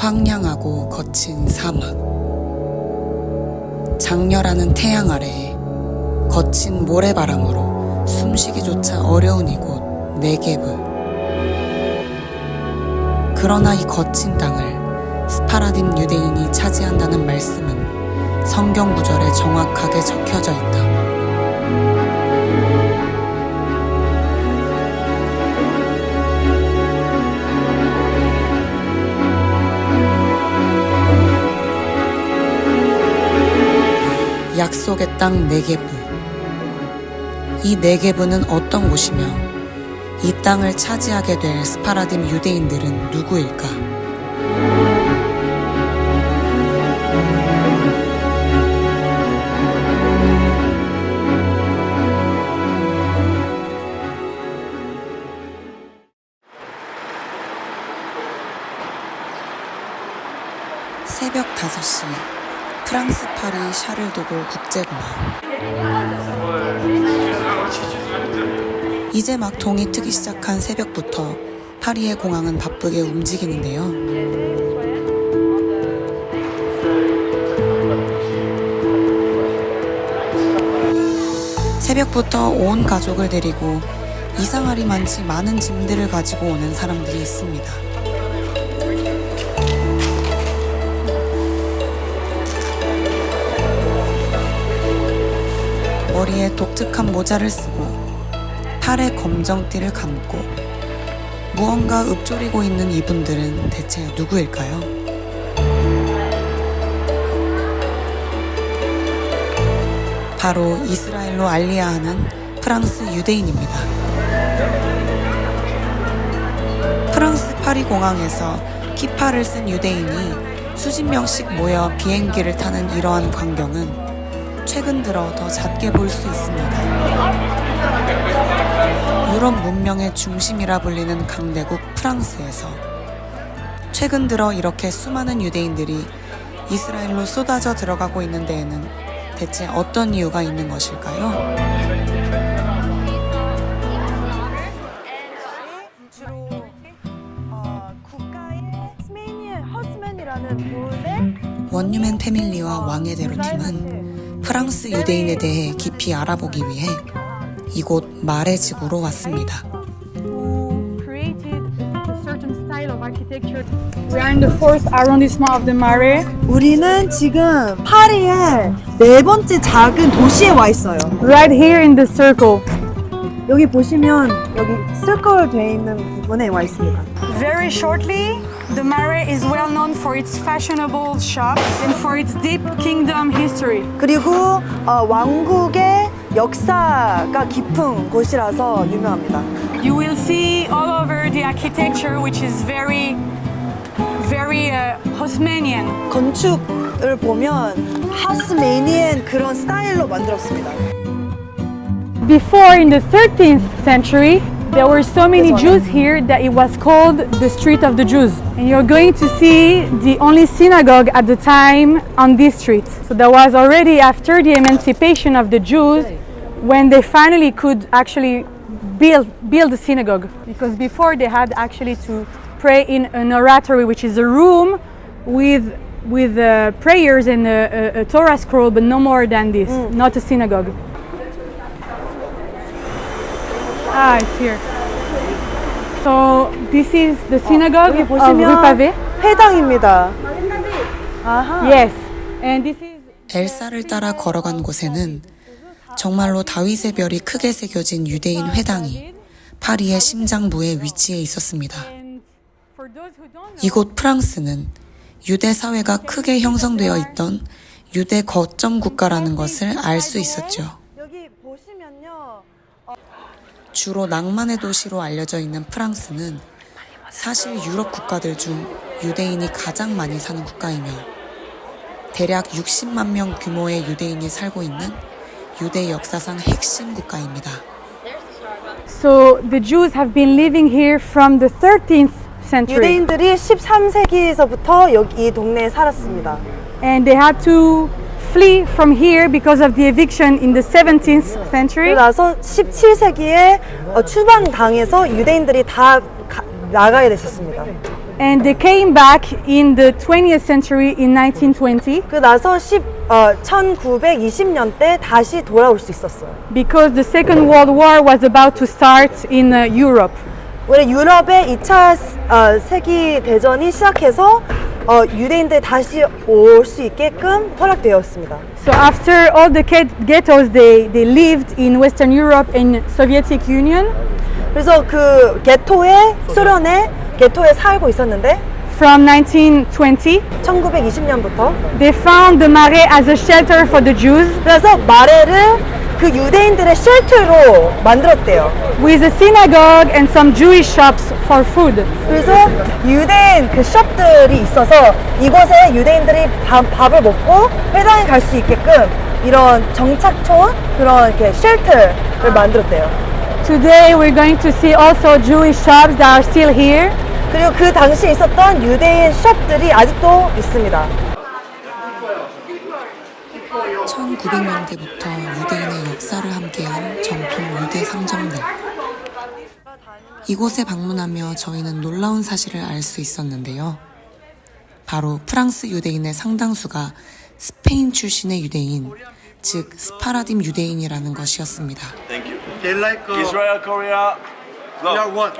황량하고 거친 사막, 장렬하는 태양 아래에 거친 모래바람으로 숨쉬기조차 어려운 이곳 네게브. 그러나 이 거친 땅을 스파라딘 유대인이 차지한다는 말씀은 성경 구절에 정확하게 적혀져 있다. 약속의 땅 네게브. 이 네게브는 어떤 곳이며 이 땅을 차지하게 될 스파라딘 유대인들은 누구일까? 새벽 5시 프랑스 파리 샤를도골 국제공항. 이제 막 동이 트기 시작한 새벽부터 파리의 공항은 바쁘게 움직이는데요. 새벽부터 온 가족을 데리고 이상하리 많지 많은 짐들을 가지고 오는 사람들이 있습니다. 머리에 독특한 모자를 쓰고 팔에 검정띠를 감고 무언가 읊조리고 있는 이분들은 대체 누구일까요? 바로 이스라엘로 알리야하는 프랑스 유대인입니다. 프랑스 파리 공항에서 키파를 쓴 유대인이 수십 명씩 모여 비행기를 타는 이러한 광경은 최근 들어 더 잦게 볼 수 있습니다. 유럽 문명의 중심이라 불리는 강대국 프랑스에서 최근 들어 이렇게 수많은 유대인들이 이스라엘로 쏟아져 들어가고 있는 데에는 대체 어떤 이유가 있는 것일까요? 원유맨 패밀리와 왕의 대로 팀은 프랑스 유대인에 대해 깊이 알아보기 위해 이곳 마레 지구로 왔습니다. We are in the 4th arrondissement of the Marais. 우리는 지금 파리의 4번째 작은 도시에 와 있어요. Right here in the circle. 여기 보시면 여기 서클 되어 있는 부분에 와 있습니다. Very shortly, the Marais is well known for its fashionable shops and for its deep kingdom history. 그리고 왕국의 역사가 깊은 곳이라서 유명합니다. You will see all over the architecture, which is very Haussmannian. 건축을 보면 하스메니엔 그런 스타일로 만들었습니다. Before, in the 13th century, there were so many Jews here that it was called the Street of the Jews. And you're going to see the only synagogue at the time on this street. So that was already after the emancipation of the Jews when they finally could actually build a synagogue. Because before they had actually to pray in an oratory, which is a room with prayers and a Torah scroll, but no more than this, not a synagogue. Ah, it's here. So this is the synagogue 여기 of 보시면 Rue Pavée. 회당입니다. 아하. Yes, and this is. 엘사를 따라 걸어간 곳에는 정말로 다윗의 별이 크게 새겨진 유대인 회당이 파리의 심장부에 위치해 있었습니다. 이곳 프랑스는 유대 사회가 크게 형성되어 있던 유대 거점 국가라는 것을 알 수 있었죠. 여기 보시면요. 주로 낭만의 도시로 알려져 있는 프랑스는 사실 유럽 국가들 중 유대인이 가장 많이 사는 국가이며 대략 60만 명 규모의 유대인이 살고 있는 유대 역사상 핵심 국가입니다. So the Jews have been living here from the 13th century. 유대인들이 13세기에서부터 여기 이 동네에 살았습니다. And they had to flee from here because of the eviction in the 17th century. 그래서 17세기에 추방당해서 유대인들이 다 나가야 됐었습니다. and they came back in the 20th century in 1920 그 나서 1920년대 다시 돌아올 수 있었어요. because the Second World War was about to start in Europe. 원래 유럽의 2차 세계 대전이 시작해서 유대인들 다시 올 수 있게끔 허락되었습니다. So after all the ghettos they lived in Western Europe and Soviet Union, 그래서 그 게토에 소련의 게토에 살고 있었는데 from 1920 1920년부터 they found the Marais as a shelter for the Jews 그래서 마레를 그 유대인들의 쉘터로 만들었대요. with a synagogue and some Jewish shops for food. 그래서 유대인 그 숍들이 있어서 이곳에 유대인들이 밥을 먹고 회당에 갈 수 있게끔 이런 정착촌 그런 이렇게 쉘터를 만들었대요. Today we're going to see also Jewish shops that are still here. 그리고 그 당시에 있었던 유대인 숍들이 아직도 있습니다. 1900년대부터 유대인의 역사를 함께한 정통 유대 상점들. 이곳에 방문하며 저희는 놀라운 사실을 알 수 있었는데요. 바로 프랑스 유대인의 상당수가 스페인 출신의 유대인, 즉 스파라딤 유대인이라는 것이었습니다. They like Israel, Korea. we are one.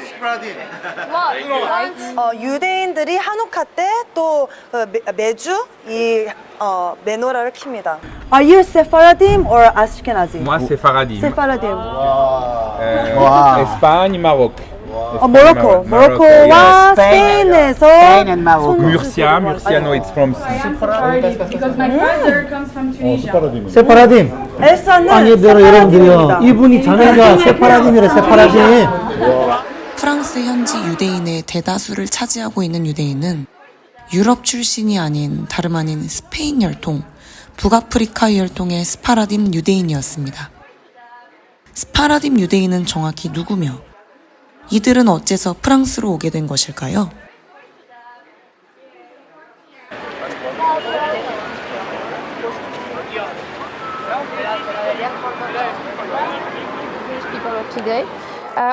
Sephardim. 유대인들이 한우카 때 또 매주 이 메노라를 킵니다. Are you Sephardim or Ashkenazi? Moi, c'est Faradim. Sephardim. Espagne, Maroc. 모로코. 모로코와 스페인에서 Murcia, no, it's from Because my father comes from Tunisia. 세파라딤. 엘사는 아니들 여러분들이요. 이분이 자매가 세파라딤이래 세파라딤. 프랑스 현지 유대인의 대다수를 차지하고 있는 유대인은 유럽 출신이 아닌 다름 아닌 스페인 혈통, 북아프리카 혈통의 스파라딤 유대인이었습니다. 스파라딤 유대인은 정확히 누구며 이들은 어째서 프랑스로 오게 된 것일까요?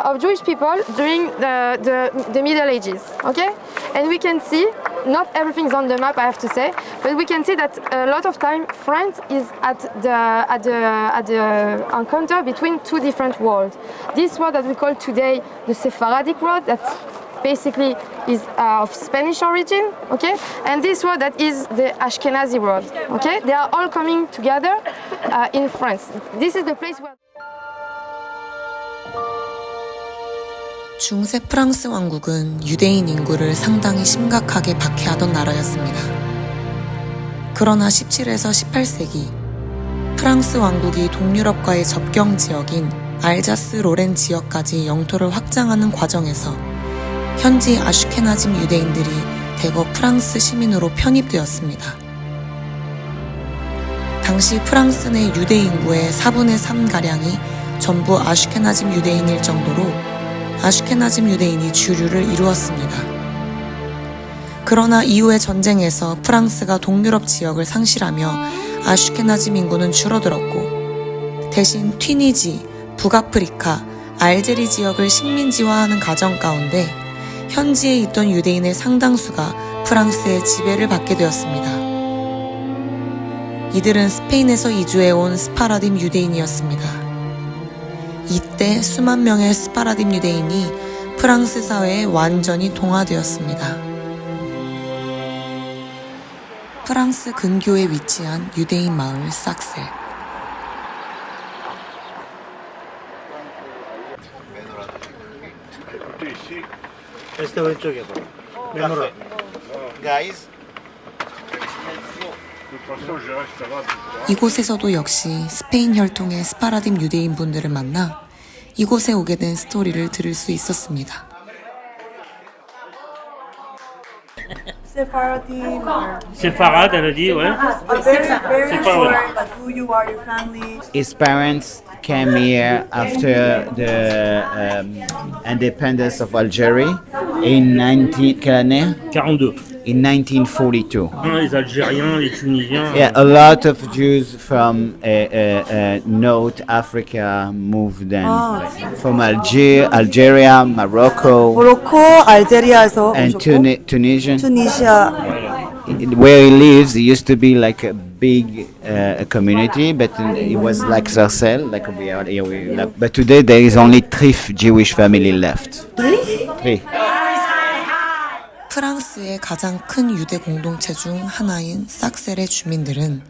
Of Jewish people during the Middle Ages, okay? And we can see, not everything's on the map, I have to say, but we can see that a lot of time France is at the encounter between two different worlds. This world that we call today the Sephardic world, that basically is of Spanish origin, okay? And this world that is the Ashkenazi world, okay? They are all coming together in France. This is the place where 중세 프랑스 왕국은 유대인 인구를 상당히 심각하게 박해하던 나라였습니다. 그러나 17에서 18세기 프랑스 왕국이 동유럽과의 접경 지역인 알자스 로렌 지역까지 영토를 확장하는 과정에서 현지 아슈케나즘 유대인들이 대거 프랑스 시민으로 편입되었습니다. 당시 프랑스 내 유대 인구의 4분의 3가량이 전부 아슈케나즘 유대인일 정도로 아슈케나즘 유대인이 주류를 이루었습니다. 그러나 이후의 전쟁에서 프랑스가 동유럽 지역을 상실하며 아슈케나즘 인구는 줄어들었고 대신 튀니지, 북아프리카, 알제리 지역을 식민지화하는 과정 가운데 현지에 있던 유대인의 상당수가 프랑스의 지배를 받게 되었습니다. 이들은 스페인에서 이주해온 스파라딤 유대인이었습니다. 이때 수만 명의 스파라딤 유대인이 프랑스 사회에 완전히 동화되었습니다. 프랑스 근교에 위치한 유대인 마을 삭셀. Este 왼쪽에 봐. 메노라. Guys. 이곳에서도 역시 스페인 혈통의 스파라딤 유대인 분들을 만나 이곳에 오게 된 스토리를 들을 수 있었습니다. Sephardim. Séfarade, elle a dit, ouais. Very pas short, vrai. like who you are, your family. His parents came here after the independence of Algeria in 19 quelle année? 42. in 1942. Les Algériens, les Tunisiens. Yeah, a lot of Jews from North Africa moved then from Algeria, Morocco, 모로코, 알제리아에서 and 오셨고 Tunisian. 투니시아. Where he lives, it used to be like a big community, but it was like Sarcelles, like we are here. But today there is only 3 Jewish family left. 3. 프랑스의 가장 큰 유대 공동체 중 하나인 삭셀의 주민들은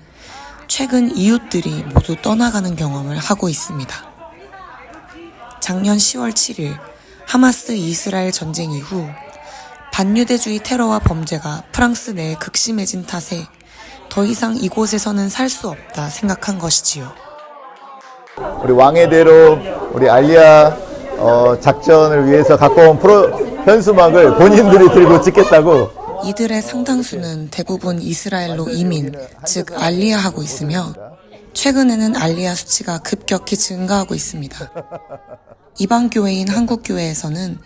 최근 이웃들이 모두 떠나가는 경험을 하고 있습니다. 작년 10월 7일 하마스 이스라엘 전쟁 이후 반유대주의 테러와 범죄가 프랑스 내에 극심해진 탓에 더 이상 이곳에서는 살 수 없다 생각한 것이지요. 우리 왕의 대로 우리 알리아 작전을 위해서 갖고 온 현수막을 본인들이 들고 찍겠다고. 이들의 상당수는 대부분 이스라엘로 이민, 즉 알리아하고 있으며 최근에는 알리아 수치가 급격히 증가하고 있습니다. 이방 교회인 한국교회에서는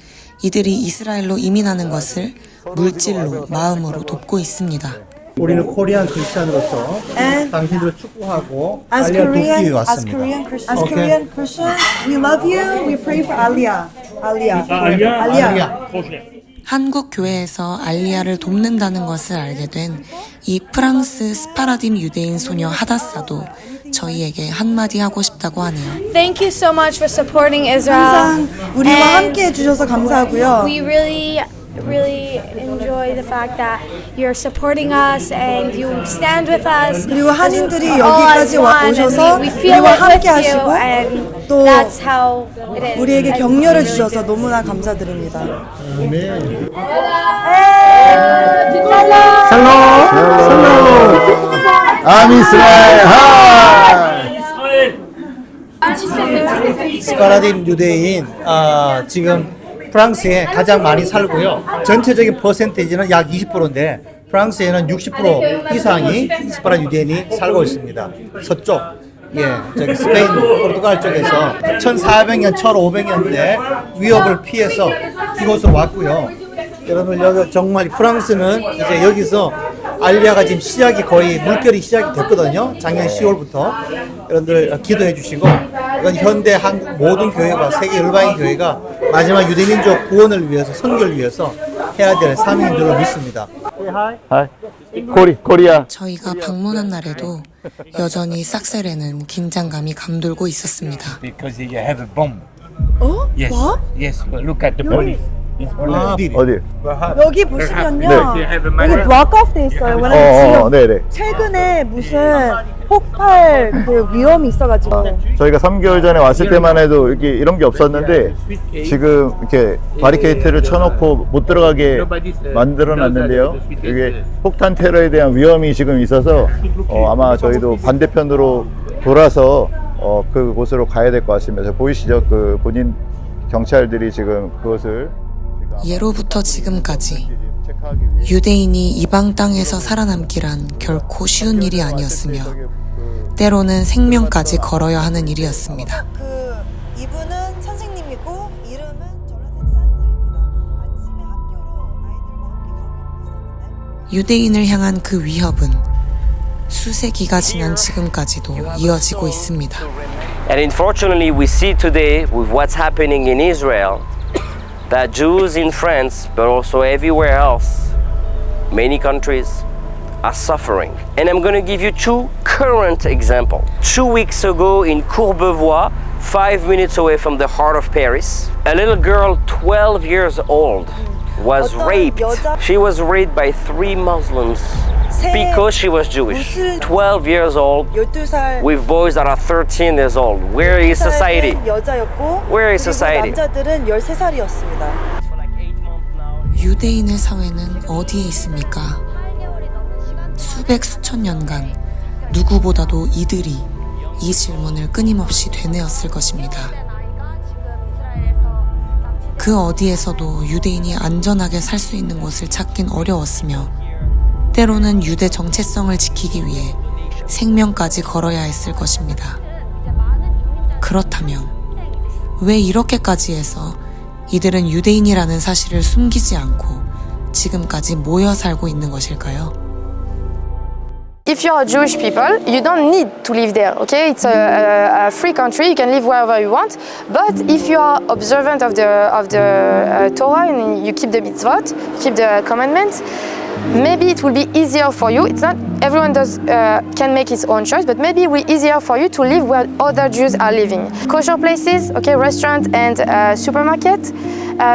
이들이 이스라엘로 이민하는 것을 물질로, 마음으로 돕고 있습니다. 우리는 코리안 크리스찬으로서 And 당신들을 축복하고 As 알리아 돕기 위해 Korean 왔습니다. As Korean Christians, we love you. We pray for Aliyah. Aliyah. 한국 교회에서 알리아를 돕는다는 것을 알게 된 이 프랑스 스파라딤 유대인 소녀 하다사도 저희에게 한마디 하고 싶다고 하네요. Thank you so much for supporting Israel. 항상 우리와 함께 해주셔서 감사하고요. We really enjoy the fact that you're supporting us and you stand with us. 그리고 한인들이 All as 여기까지 one, and 오셔서 we feel 우리와 it with 함께 you, 하시고 and 또 that's how it is. 우리에게 격려를 주셔서 너무나 감사드립니다. 아미스라엘 스파라딘 유대인 지금 프랑스에 가장 많이 살고요. 전체적인 퍼센테이지는 약 20%인데 프랑스에는 60% 이상이 스파라딘 유대인이 살고 있습니다. 서쪽, 저기 스페인, 포르투갈 쪽에서 1400년, 1500년대 위협을 피해서 이곳으로 왔고요. 여러분 여기 정말 프랑스는 이제 여기서 알리아가 지금 시작이 거의 물결이 시작이 됐거든요. 작년 10월부터 여러분들 기도해 주시고 이건 현대 한국 모든 교회가 세계 열방의 교회가 마지막 유대민족 구원을 위해서 선교를 위해서 해야 될 사명인 줄로 믿습니다. 코리아. 저희가 방문한 날에도 여전히 삭셀에는 긴장감이 감돌고 있었습니다. Because you have a bomb. Yes. What? Yes, but look at the police. 어디? 여기 보시면요. 여기 네. block off 돼 있어요. 왜냐면 지금 네네. 최근에 무슨 폭발 그 위험이 있어가지고. 저희가 3개월 전에 왔을 때만 해도 이렇게 이런 게 없었는데 지금 이렇게 바리케이트를 쳐놓고 못 들어가게 만들어놨는데요. 이게 폭탄 테러에 대한 위험이 지금 있어서 아마 저희도 반대편으로 돌아서 그곳으로 가야 될 것 같습니다. 보이시죠? 그 본인 경찰들이 지금 그것을 예로부터 지금까지 유대인이 이방 땅에서 살아남기란 결코 쉬운 일이 아니었으며 때로는 생명까지 걸어야 하는 일이었습니다. 이분은 선생님이고 이름은 조나단 산들입니다. 아침에 학교로 아이들과 함께 가고 있었는데 유대인을 향한 그 위협은 수세기가 지난 지금까지도 이어지고 있습니다. And unfortunately, we see today with what's happening in Israel that Jews in France, but also everywhere else, many countries, are suffering. And I'm going to give you 2 current examples. 2 weeks ago in Courbevoie, 5 minutes away from the heart of Paris, a little girl 12 years old was raped. She was raped by 3 Muslims because she was Jewish. 12 years old 12살 with boys that are 13 years old. Where is society? 여자였고 Where is 그리고 society? 남자들은 13살이었습니다. 유대인의 사회는 어디에 있습니까? 수백 수천 년간 누구보다도 이들이 이 질문을 끊임없이 되뇌었을 것입니다. 그 어디에서도 유대인이 안전하게 살 수 있는 곳을 찾긴 어려웠으며 때로는 유대 정체성을 지키기 위해 생명까지 걸어야 했을 것입니다. 그렇다면 왜 이렇게까지 해서 이들은 유대인이라는 사실을 숨기지 않고 지금까지 모여 살고 있는 것일까요? If you're a Jewish people, you don't need to live there, okay? It's a free country, you can live wherever you want. But if you are observant of the Torah and you keep the mitzvot, keep the commandments, maybe it will be easier for you. It's not everyone can make his own choice, but maybe it will be easier for you to live where other Jews are living. Kosher places, okay, restaurant and supermarket.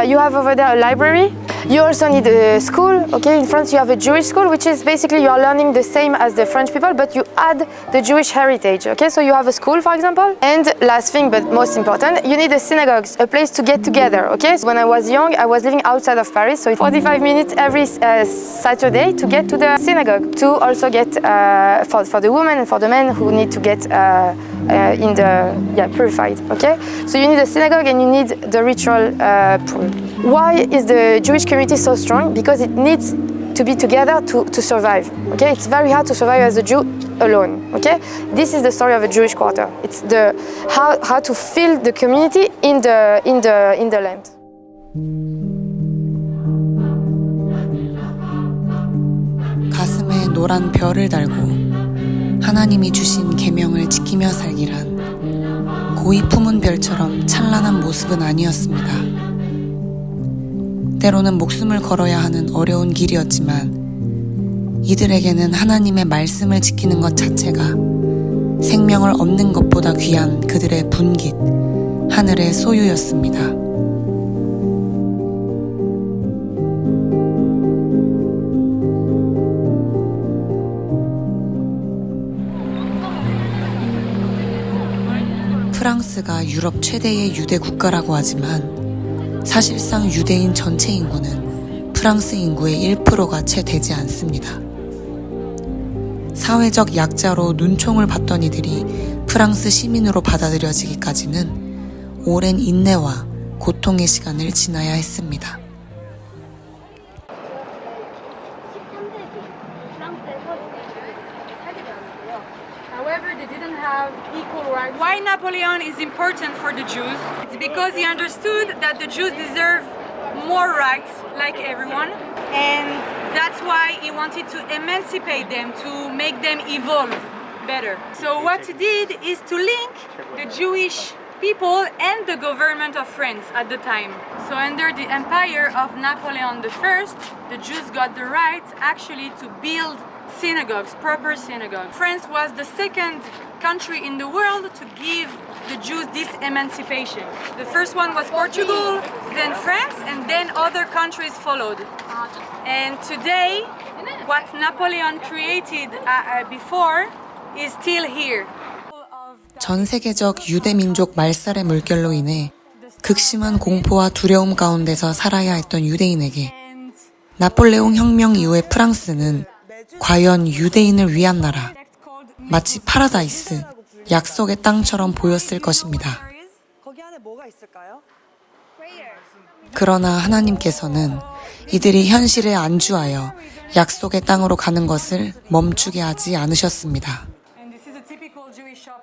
You have over there a library. You also need a school, okay? In France you have a Jewish school, which is basically you are learning the same as the French people, but you add the Jewish heritage, okay? So you have a school, for example. And last thing, but most important, you need a synagogue, a place to get together, okay? So when I was young, I was living outside of Paris, so it's 45 minutes every Saturday to get to the synagogue, to also get, for the women and for the men who need to get purified, okay? So you need a synagogue and you need the ritual pool. Why is the Jewish community so strong? Because it needs to be together to survive, okay? It's very hard to survive as a Jew alone, okay? This is the story of a Jewish quarter. It's the how to fill the community in the land. 가슴에 노란 별을 달고 하나님이 주신 계명을 지키며 살기란 고이 품은 별처럼 찬란한 모습은 아니었습니다. 때로는 목숨을 걸어야 하는 어려운 길이었지만 이들에게는 하나님의 말씀을 지키는 것 자체가 생명을 얻는 것보다 귀한 그들의 분깃, 하늘의 소유였습니다. 프랑스가 유럽 최대의 유대 국가라고 하지만 사실상 유대인 전체 인구는 프랑스 인구의 1%가 채 되지 않습니다. 사회적 약자로 눈총을 받던 이들이 프랑스 시민으로 받아들여지기까지는 오랜 인내와 고통의 시간을 지나야 했습니다. However, they didn't have equal rights. Why Napoleon is important for the Jews? It's because he understood that the Jews deserve more rights like everyone, and that's why he wanted to emancipate them, to make them evolve better. So what he did is to link the Jewish people and the government of France at the time. So under the empire of Napoleon I, the Jews got the right actually to build synagogues, proper synagogues. France was the second country in the world to give the Jews this emancipation. The first one was Portugal, then France, and then other countries followed. And today, what Napoleon created before is still here. 전 세계적 유대 민족 말살의 물결로 인해 극심한 공포와 두려움 가운데서 살아야 했던 유대인에게 나폴레옹 혁명 이후의 프랑스는 과연 유대인을 위한 나라, 마치 파라다이스, 약속의 땅처럼 보였을 것입니다. 그러나 하나님께서는 이들이 현실에 안주하여 약속의 땅으로 가는 것을 멈추게 하지 않으셨습니다.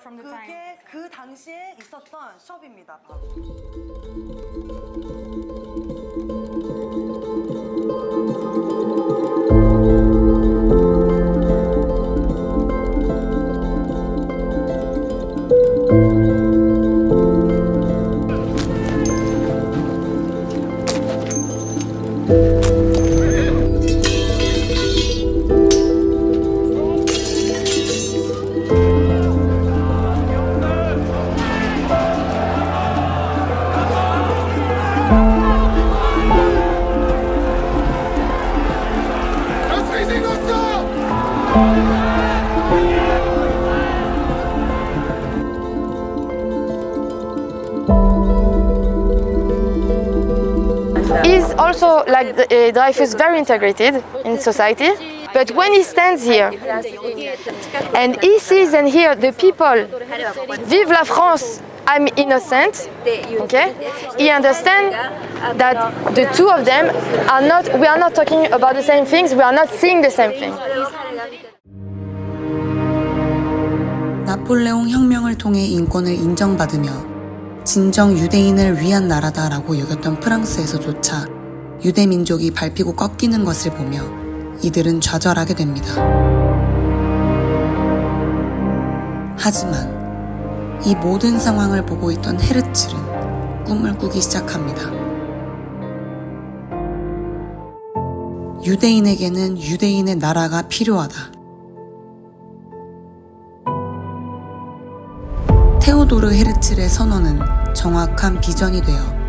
그게 그 당시에 있었던 숍입니다. He's also, like Dreyfus, very integrated in society. But when he stands here and he sees and hears the people, Vive la France, I'm innocent, okay? He understands that the two of them we are not talking about the same things, we are not seeing the same thing. 나폴레옹 혁명을 통해 인권을 인정받으며 진정 유대인을 위한 나라다라고 여겼던 프랑스에서조차 유대 민족이 밟히고 꺾이는 것을 보며 이들은 좌절하게 됩니다. 하지만 이 모든 상황을 보고 있던 헤르츠는 꿈을 꾸기 시작합니다. 유대인에게는 유대인의 나라가 필요하다. 테오도르 헤르츠의 선언은 정확한 비전이 되어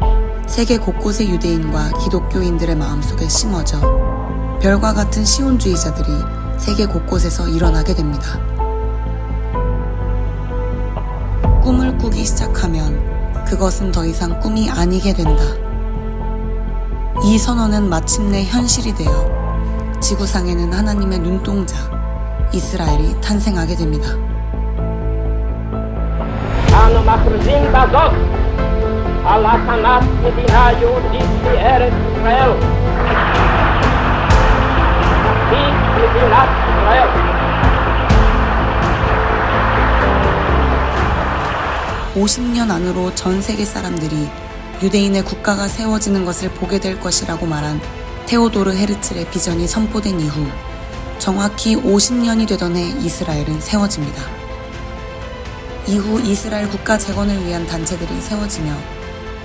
세계 곳곳의 유대인과 기독교인들의 마음속에 심어져 별과 같은 시온주의자들이 세계 곳곳에서 일어나게 됩니다. 꿈을 꾸기 시작하면 그것은 더 이상 꿈이 아니게 된다. 이 선언은 마침내 현실이 되어 지구상에는 하나님의 눈동자, 이스라엘이 탄생하게 됩니다. אנו מכריזים בזאת על הקמת מדינה יהודית בארץ ישראל. היא מדינת ישראל. 50년 안으로 전 세계 사람들이 유대인의 국가가 세워지는 것을 보게 될 것이라고 말한 테오도르 헤르츠의 비전이 선포된 이후 정확히 50년이 되던 해 이스라엘은 세워집니다. 이후 이스라엘 국가 재건을 위한 단체들이 세워지며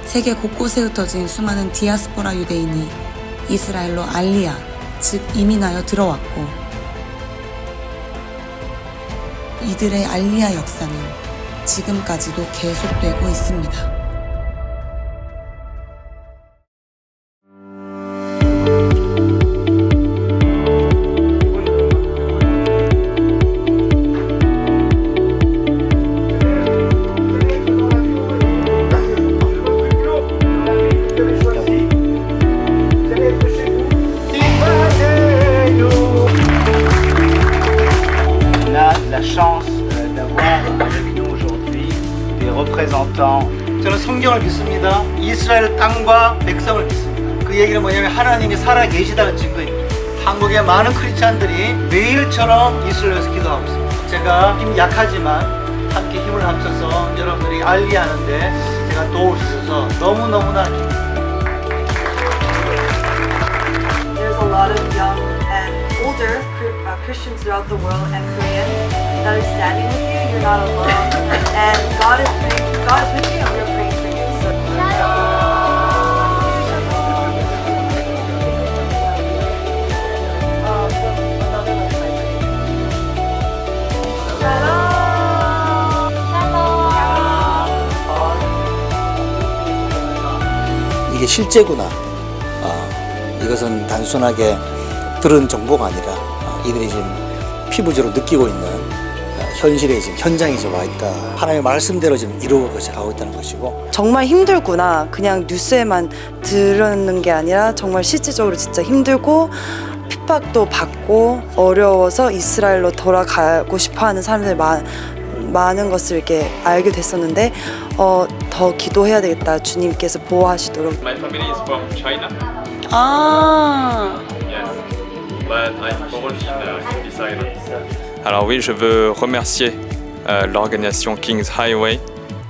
세계 곳곳에 흩어진 수많은 디아스포라 유대인이 이스라엘로 알리야, 즉 이민하여 들어왔고 이들의 알리야 역사는 지금까지도 계속되고 있습니다. 저는 성경을 믿습니다. 이스라엘 땅과 백성을 믿습니다. 그 얘기는 뭐냐면 하나님이 살아 계시다는 증거입니다. 한국의 많은 크리스찬들이 매일처럼 이스라엘에서 기도하고 있습니다. 제가 힘 약하지만 함께 힘을 합쳐서 여러분들이 알리하는데 제가 도울 수 있어서 너무너무나 There's a lot of young and older Christians throughout the world and Koreans that are standing with you. You're not alone. And God is with you and we're praying for you. So 이게 실제구나. 이것은 단순하게 들은 정보가 아니라 이들이 지금 피부적으로 느끼고 있는 현실에 지금 현장에 와 있다. 하나님의 말씀대로 지금 이루어가고 있다는 것이고. 정말 힘들구나. 그냥 뉴스에만 들었는 게 아니라 정말 실질적으로 진짜 힘들고 핍박도 받고 어려워서 이스라엘로 돌아가고 싶어하는 사람들이 많은 것을 이렇게 알게 됐었는데 더 기도해야 되겠다. 주님께서 보호하시도록. My family is from China. 아. Yes. But I'm born in this island. Alors oui, je veux remercier l'organisation King's Highway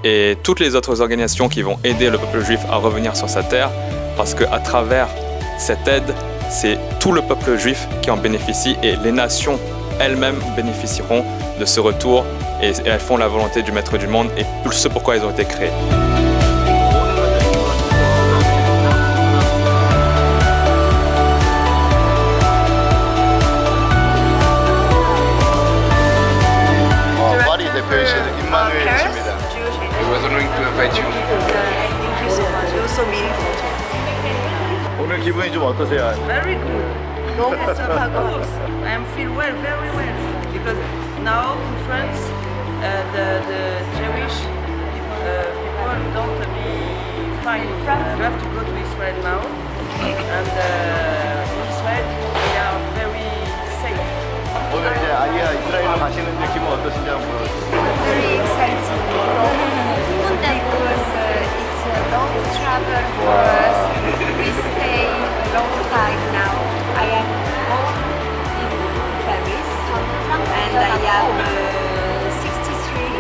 et toutes les autres organisations qui vont aider le peuple juif à revenir sur sa terre, parce que à travers cette aide, c'est tout le peuple juif qui en bénéficie et les nations elles-mêmes bénéficieront de ce retour et elles font la volonté du Maître du monde et tout ce pourquoi elles ont été créées. 오늘 기분이 좀 어떠세요? Very good. 너무 좋다고. I feel well, very well, because now in France, the Jewish people don't be fine. You have to go to Israel now, and in Israel we are very safe. 오늘 이제 아이야 이스라엘로 가시는데 기분 어떠신지 한번 물어보세요. Very exciting. Because it's a long travel for us. We stay a long time now. I am born in Paris and I am 63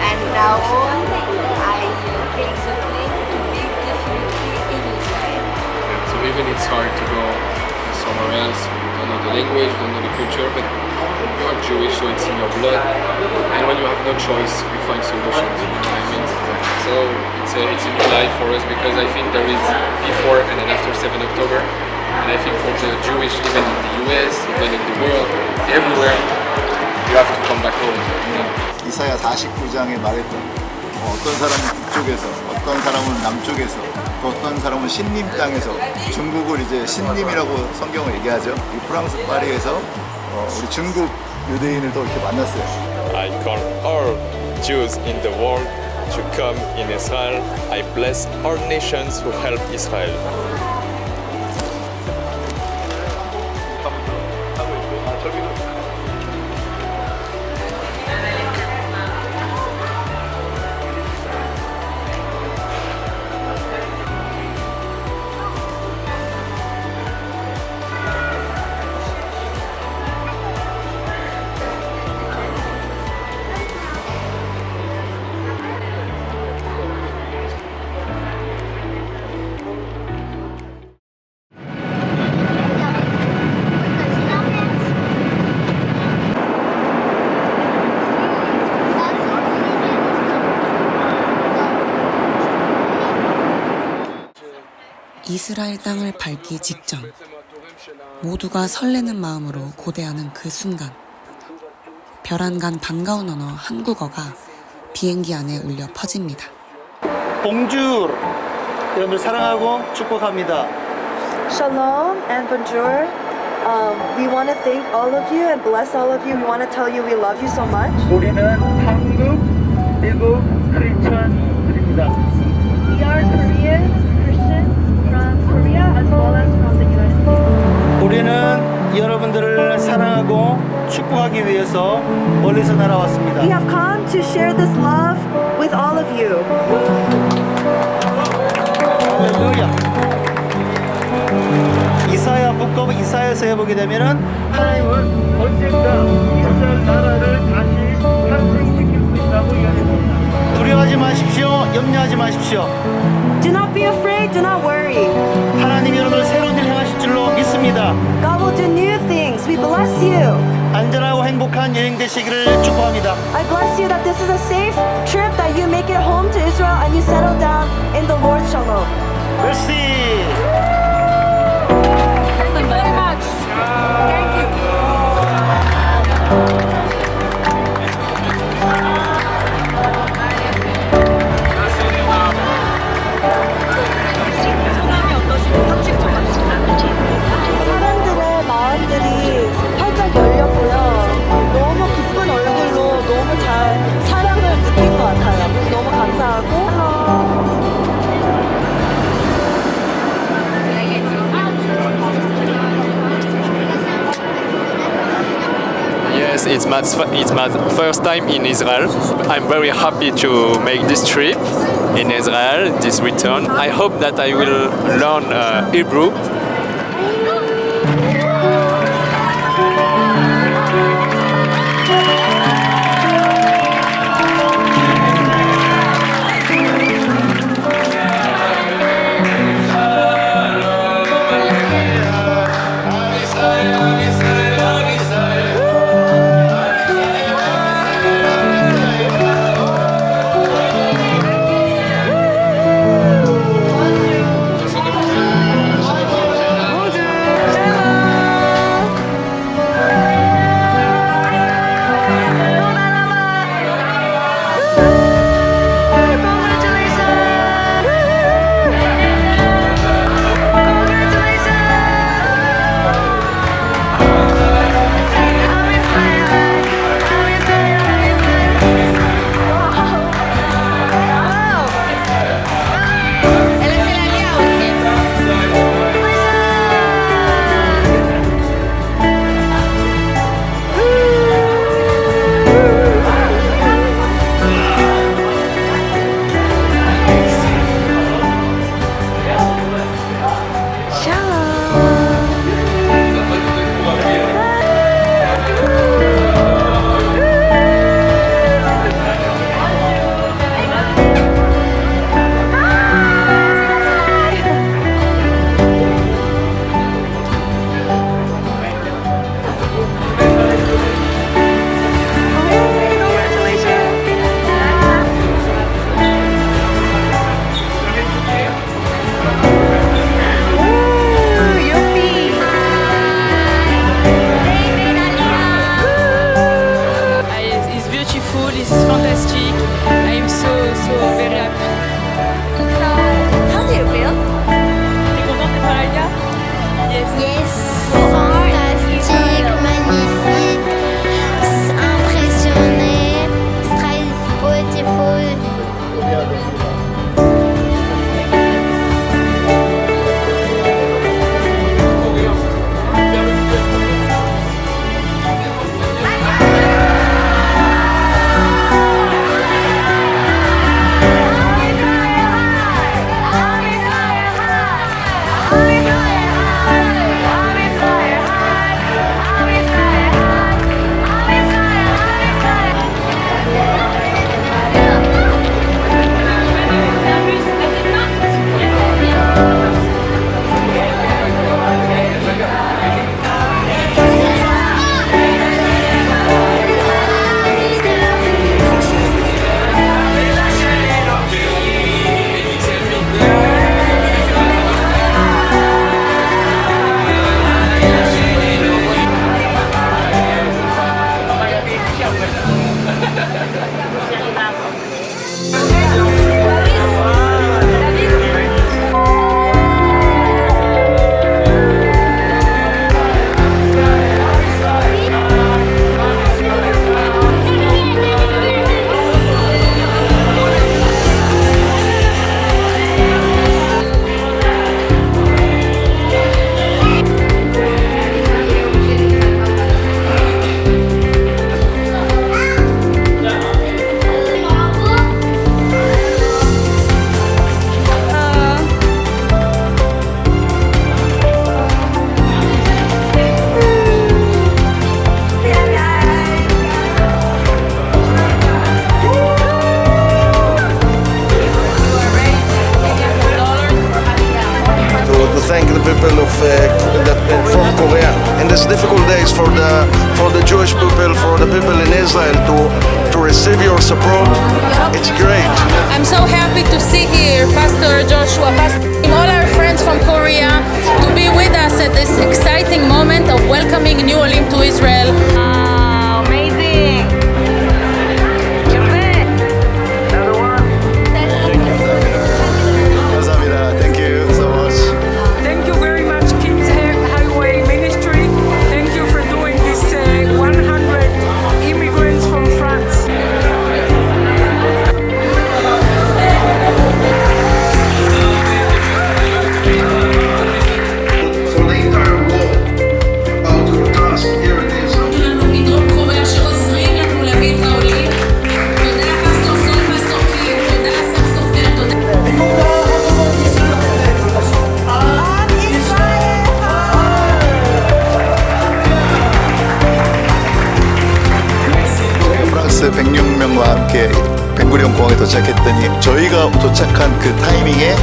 and now I take the plane to be definitely in Israel. So we even it's hard to go somewhere else. You don't know the language, you don't know the culture, but you are Jewish, so it's in your blood. And when you have no choice, you find solutions. You know what I mean? So it's a new life for us because I think there is before and then after 7 October. And I think for the Jewish, even in the US, even in the world, everywhere, you have to come back home. You know? 이사야 49장에 말했던 어떤 사람은 북쪽에서, 어떤 사람은 남쪽에서, 또 어떤 사람은 신님 땅에서, 중국을 이제 신님이라고 성경을 얘기하죠. 이 프랑스 파리에서 우리 중국 유대인을 또 이렇게 만났어요. I call all Jews in the world to come in Israel. I bless all nations who help Israel. 이스라엘 땅을 밟기 직전 모두가 설레는 마음으로 고대하는 그 순간 별안간 반가운 언어 한국어가 비행기 안에 울려 퍼집니다. 봉주르 여러분들 사랑하고 축복합니다. Shalom and bonjour. We want to thank all of you and bless all of you. We want to tell you we love you so much. 우리는 한국, 미국 크리스천들입니다. We are Korean Christians from Korea as well as from the US. 우리는 여러분들을 사랑하고 축복하기 위해서 멀리서 날아왔습니다. We have come to share this love with all of you. 할렐루야. 이사야 북거 이사야서에 보게 되면은 하나님은 언젠가 이스라엘 나라를 다시 탄생시킬 것이라고 이야기합니다. 두려워하지 마십시오. 염려하지 마십시오. Do not be afraid, do not worry. 하나님이 여러분을 새로운 일 행하실 줄로 믿습니다. God will do new things. We bless you. 안전하고 행복한 여행 되시기를 축복합니다. I bless you that this is a safe trip, that you make it home to Israel and you settle down in the Lord's shalom. merci. Thank you very much. Thank you. 사람들의 마음들이 활짝 열렸고요. 너무 기쁜 얼굴로 너무 잘 사랑을 느낀 것 같아요. 그래서 너무 감사하고. Yes, it's my first time in Israel. I'm very happy to make this trip in Israel, this return. I hope that I will learn Hebrew. for the Jewish people, for the people in Israel to receive your support. It's great. I'm so happy to see here Pastor Joshua, all our friends from Korea, to be with us at this exciting moment of welcoming New Olim to Israel. Amazing. 감사합니다. Thank you so much. Thank you very much, King's Highway Ministry. Thank you for doing this 100 immigrants from France. For the entire wall out of task here in Israel. 프랑스 106명과 함께 벤구리온 공항에 도착했더니 저희가 도착한 그 타이밍에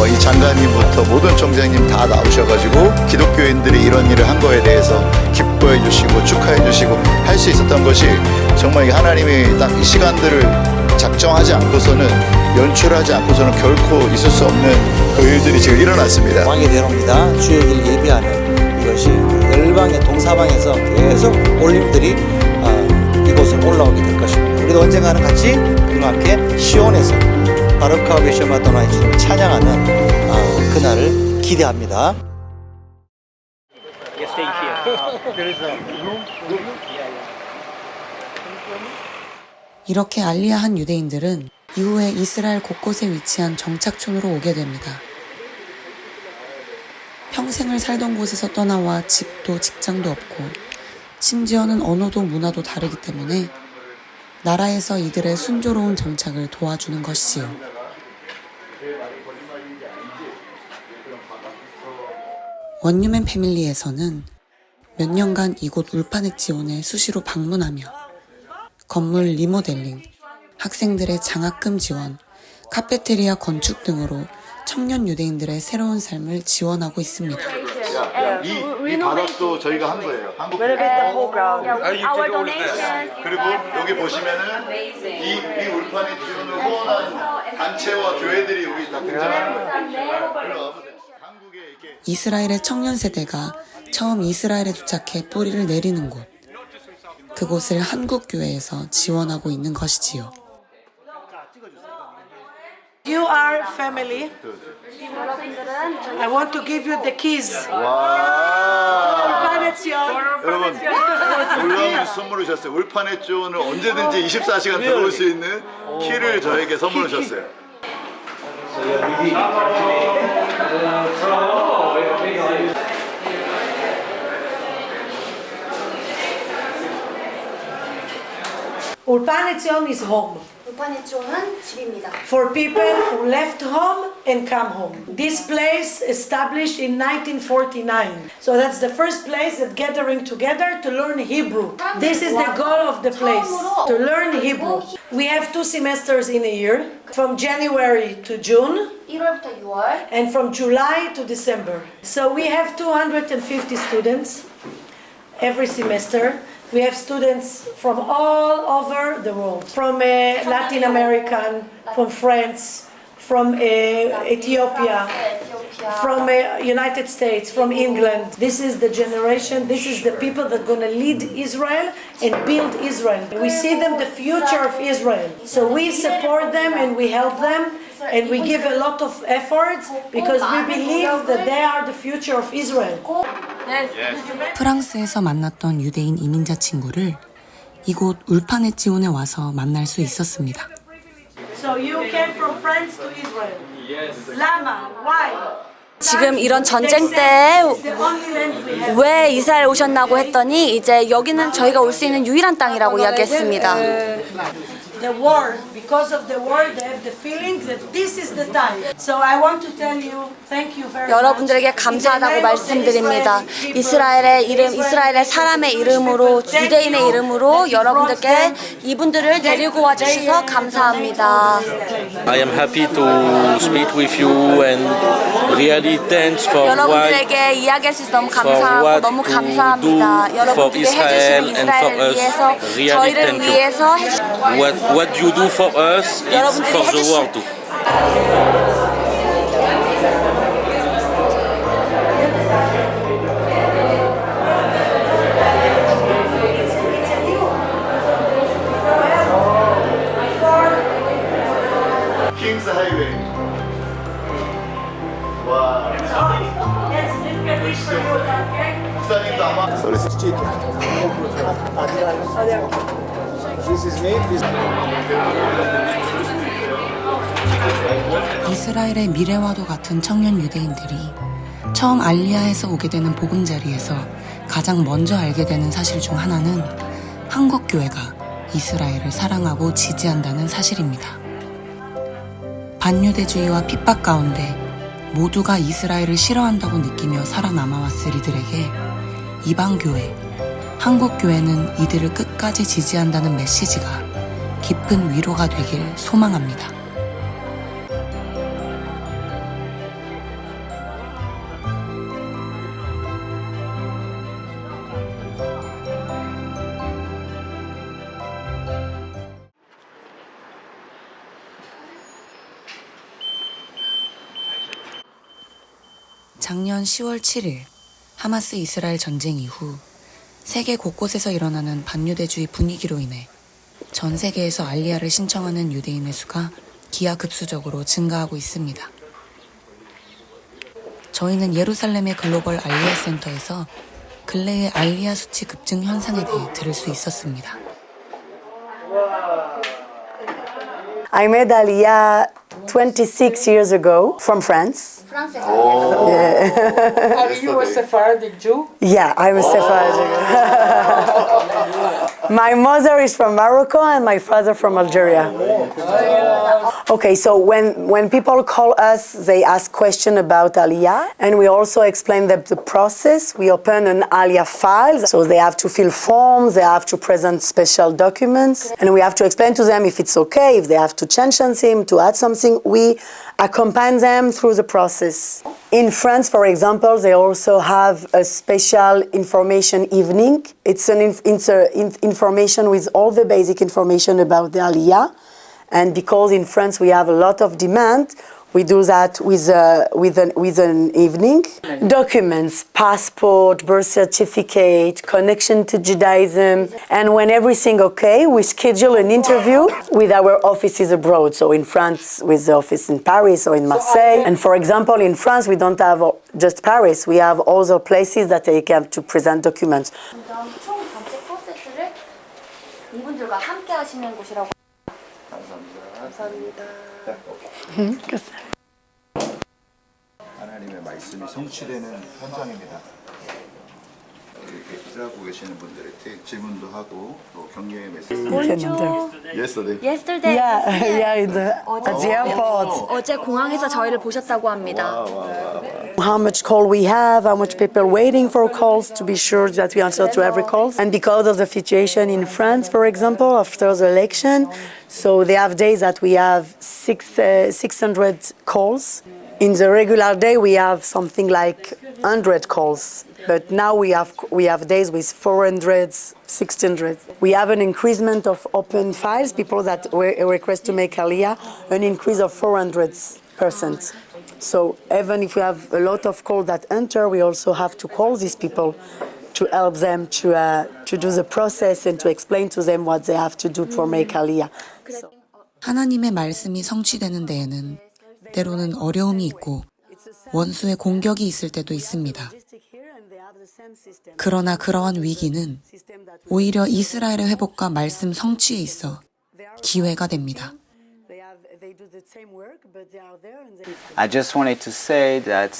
이 장관님부터 모든 총장님 다 나오셔가지고 기독교인들이 이런 일을 한 거에 대해서 기뻐해 주시고 축하해 주시고 할 수 있었던 것이 정말 하나님이 딱 이 시간들을 작정하지 않고서는 연출하지 않고서는 결코 있을 수 없는 그 일들이 지금 일어났습니다. 왕이 되옵니다. 주의 길 예비하는 이것이 열방의 동사방에서 계속 올림들이 이곳에 올라오게 될 것입니다. 우리도 언젠가는 같이 우리와 함께 시온에서 바르카와 베셔마도나의 주님을 찬양하는 그날을 기대합니다. 이렇게 알리야한 유대인들은 이후에 이스라엘 곳곳에 위치한 정착촌으로 오게 됩니다. 평생을 살던 곳에서 떠나와 집도 직장도 없고 심지어는 언어도 문화도 다르기 때문에 나라에서 이들의 순조로운 정착을 도와주는 것이지요. 원유맨 패밀리에서는 몇 년간 이곳 울파넷지온에 수시로 방문하며 건물 리모델링, 학생들의 장학금 지원, 카페테리아 건축 등으로 청년 유대인들의 새로운 삶을 지원하고 있습니다. 이 바닥도 저희가 한 거예요. 한국 그리고 여기 보시면은 이 울판에 지원을 후원한 단체와 교회들이 여기 다 등장하는 거예요. 이스라엘의 청년 세대가 처음 이스라엘에 도착해 뿌리를 내리는 곳. 그곳을 한국교회에서 지원하고 있는 것이지요. You are family. I want to give you the keys. 여러분, 놀라운 선물을 주셨어요. 울판의 존을 언제든지 24시간 들어올 수 있는 키를 저에게 선물을 주셨어요. Ulpan Etzion is home. 울파넷존은 집입니다. For people who left home and come home. This place established in 1949. So that's the first place that gathering together to learn Hebrew. This is the goal of the place, to learn Hebrew. We have 2 semesters in a year, from January to June. 1월부터 6월. And from July to December. So we have 250 students every semester. We have students from all over the world, from Latin American, from France, from Ethiopia, from United States, from England. This is the generation, this is the people that are going to lead Israel and build Israel. We see them the future of Israel. So we support them and we help them. And we give a lot of effort because we believe that they are the future of Israel. 프랑스에서 만났던 유대인 이민자 친구를 이곳 울파넷지온에 와서 만날 수 있었습니다. So you came from France to Israel. Lama? Why? 지금 이런 전쟁 때 왜 이스라엘 오셨나고 했더니 이제 여기는 저희가 올 수 있는 유일한 땅이라고 이야기했습니다. the war. Because of the war, they have the feeling that this is the time. So I want to tell you, thank you very much. 여러분들에게 감사하다고 말씀드립니다. 이스라엘의 사람의 이름으로, 유대인의 이름으로 여러분들께 이분들을 데리고 와주셔서 감사합니다. I am happy to speak with you and really thanks for what 여러분들에게 이야기할 수 있어서 너무 감사하고 너무 감사합니다. 여러분들이 해주시는 이스라엘을 위해서, 저희를 위해서 what you do for us is for the world too. 킹스 하이웨이. 와. 목사님도 아마. 이스라엘의 미래와도 같은 청년 유대인들이 처음 알리야에서 오게 되는 보금자리에서 가장 먼저 알게 되는 사실 중 하나는 한국 교회가 이스라엘을 사랑하고 지지한다는 사실입니다. 반유대주의와 핍박 가운데 모두가 이스라엘을 싫어한다고 느끼며 살아남아왔을 이들에게 이방교회, 한국교회는 이들을 끝까지 지지한다는 메시지가 깊은 위로가 되길 소망합니다. 작년 10월 7일 하마스 이스라엘 전쟁 이후 세계 곳곳에서 일어나는 반유대주의 분위기로 인해 전 세계에서 알리야를 신청하는 유대인의 수가 기하급수적으로 증가하고 있습니다. 저희는 예루살렘의 글로벌 알리야 센터에서 근래의 알리야 수치 급증 현상에 대해 들을 수 있었습니다. I made Aliyah 26 years ago from France. Oh. Yeah. Are you a Sephardic Jew? Yeah, I'm a Sephardic. My mother is from Morocco and my father from Algeria. Okay, so when people call us, they ask questions about Aliyah, and we also explain them the process. We open an Aliyah file, so they have to fill forms, they have to present special documents, and we have to explain to them if it's okay, if they have to change something, to add something. We accompany them through the process. In France, for example, they also have a special information evening. It's an information with all the basic information about the Aliyah. And because in France we have a lot of demand, we do that with an evening. Documents, passport, birth certificate, connection to Judaism. And when everything okay, we schedule an interview with our offices abroad. So in France, with the office in Paris or in Marseille. And for example, in France, we don't have just Paris. We have other places that they have to present documents. 총 전체 프로세스를 이분들과 함께 하시는 곳이라고. 감사합니다. 하나님의 말씀이 성취되는 현장입니다. 이렇게 일하고 계시는 분들한테 질문도 하고 또 격려의 메시지. Bonjour. Yesterday. Yesterday. Yeah, at the airport. 어제 공항에서 저희를 보셨다고 합니다. How much call we have, how much people waiting for calls to be sure that we answer to every call. And because of the situation in France, for example, after the election, so they have days that we have 600 calls. In the regular day, we have something like 100 calls. But now we have days with 400, 600. We have an increasement of open files, people that request to make Aliyah, an increase of 400%. So even if we have a lot of calls that enter, we also have to call these people to help them to do the process and to explain to them what they have to do for make Aliyah. 하나님의 말씀이 성취되는 데에는 때로는 어려움이 있고 원수의 공격이 있을 때도 있습니다. 그러나 그러한 위기는 오히려 이스라엘의 회복과 말씀 성취에 있어 기회가 됩니다. I just wanted to say that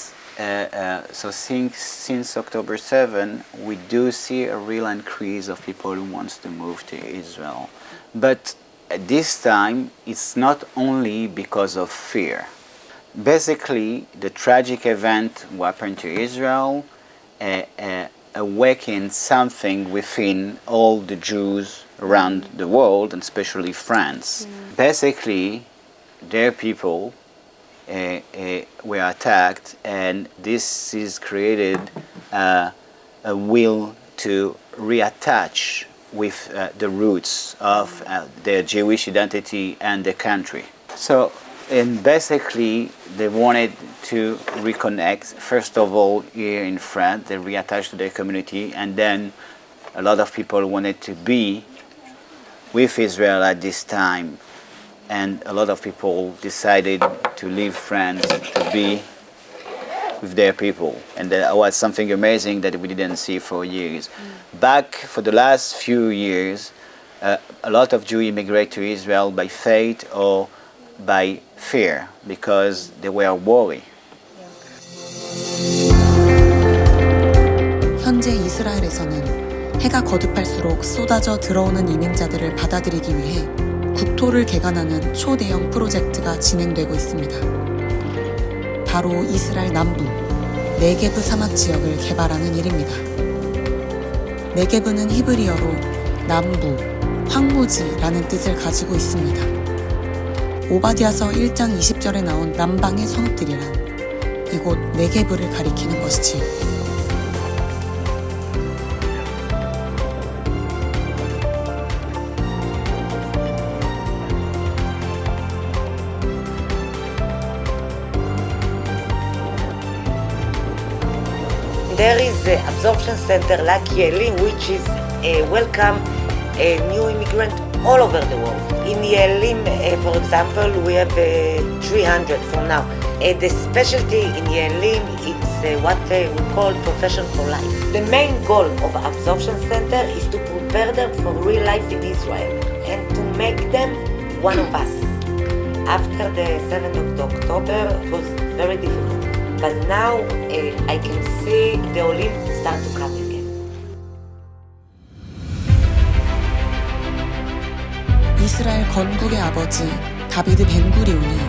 so since October 7, we do see a real increase of people who wants to move to Israel. But at this time it's not only because of fear. Basically, the tragic event what happened to Israel awakened something within all the Jews around the world, and especially France. Basically, their people were attacked, and this is created a will to reattach with the roots of their Jewish identity and the country. So, and basically, they wanted to reconnect, first of all, here in France, they reattached to their community, and then a lot of people wanted to be with Israel at this time, and a lot of people decided to leave France to be with their people, and that was something amazing that we didn't see for years. Back for the last few years, a lot of Jews immigrate to Israel by faith or by fear because they were worried. 현재 이스라엘에서는 해가 거듭할수록 쏟아져 들어오는 이민자들을 받아들이기 위해 국토를 개간하는 초대형 프로젝트가 진행되고 있습니다. 바로 이스라엘 남부 네게브 사막 지역을 개발하는 일입니다. 네게브는 히브리어로 남부, 황무지라는 뜻을 가지고 있습니다. 오바댜서 1장 20절에 나온 남방의 성읍들이란 이곳 네게브를 가리키는 것이지요. There is an absorption center like Yelim, which is welcome new immigrant all over the world. In Yelim, for example, we have 300 for now. The specialty in Yelim is what we call profession for life. The main goal of absorption center is to prepare them for real life in Israel and to make them one of us. After the 7th of October, it was very difficult. But now I can see the Olim start to come again. 이스라엘 건국의 아버지 다비드 벤구리온이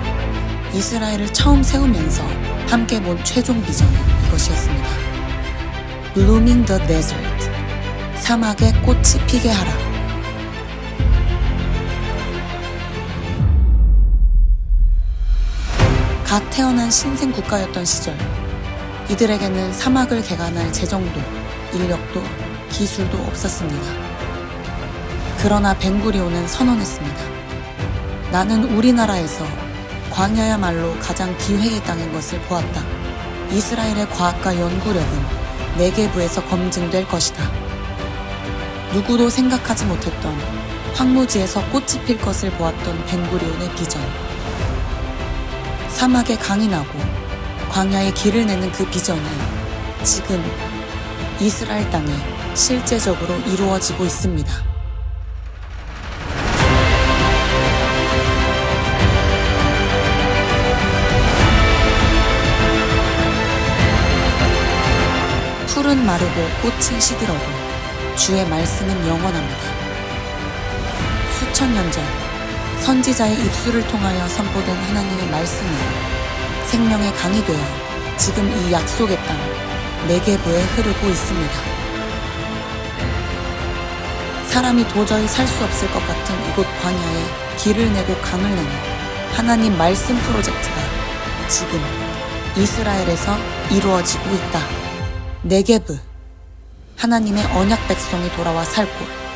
이스라엘을 처음 세우면서 함께 본 최종 비전은 이것이었습니다. Blooming the desert. 사막에 꽃이 피게 하라. 갓 태어난 신생 국가였던 시절, 이들에게는 사막을 개간할 재정도, 인력도, 기술도 없었습니다. 그러나 벤구리온은 선언했습니다. 나는 우리나라에서 광야야말로 가장 기회의 땅인 것을 보았다. 이스라엘의 과학과 연구력은 네게브에서 검증될 것이다. 누구도 생각하지 못했던 황무지에서 꽃이 필 것을 보았던 벤구리온의 비전. 사막에 강이 나고 광야에 길을 내는 그 비전이 지금 이스라엘 땅에 실제적으로 이루어지고 있습니다. 풀은 마르고 꽃은 시들어도 주의 말씀은 영원합니다. 수천 년 전 선지자의 입술을 통하여 선포된 하나님의 말씀은 생명의 강이 되어 지금 이 약속의 땅 네게브에 흐르고 있습니다. 사람이 도저히 살 수 없을 것 같은 이곳 광야에 길을 내고 강을 내는 하나님 말씀 프로젝트가 지금 이스라엘에서 이루어지고 있다. 네게브, 하나님의 언약 백성이 돌아와 살 곳.